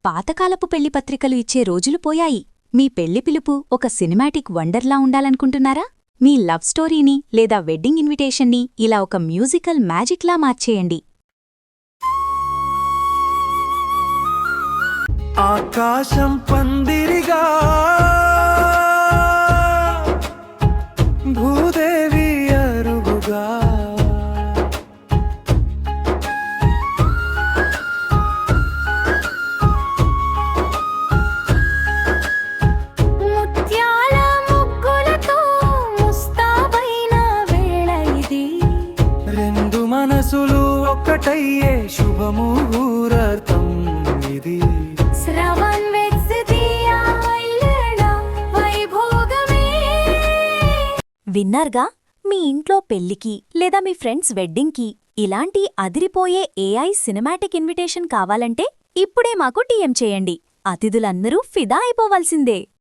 పాతకాలపు పెళ్లి పత్రికలు ఇచ్చే రోజులు పోయాయి. మీ పెళ్లి పిలుపు ఒక సినిమాటిక్ వండర్లా ఉండాలనుకుంటున్నారా? మీ లవ్ స్టోరీని లేదా వెడ్డింగ్ ఇన్విటేషన్ని ఇలా ఒక మ్యూజికల్ మ్యాజిక్లా మార్చేయండి. ఆకాశం పందిరిగా భూదేవి అరుగుగా ముత్యాల ముగ్గులతో ముస్తాబైన వేళ ఇది. రెండు మనసులు ఒక్కటయ్యే శుభముహూర్తం ఇది. శ్రవణ్ వెత్సదియా కళ్యాణ వైభోగమే. విన్నార్గా? మీ ఇంట్లో పెళ్లికి లేదా మీ ఫ్రెండ్స్ వెడ్డింగ్కి ఇలాంటి అదిరిపోయే ఏఐ సినిమాటిక్ ఇన్విటేషన్ కావాలంటే ఇప్పుడే మాకు టీఎం చేయండి. అతిథులందరూ ఫిదా అయిపోవాల్సిందే.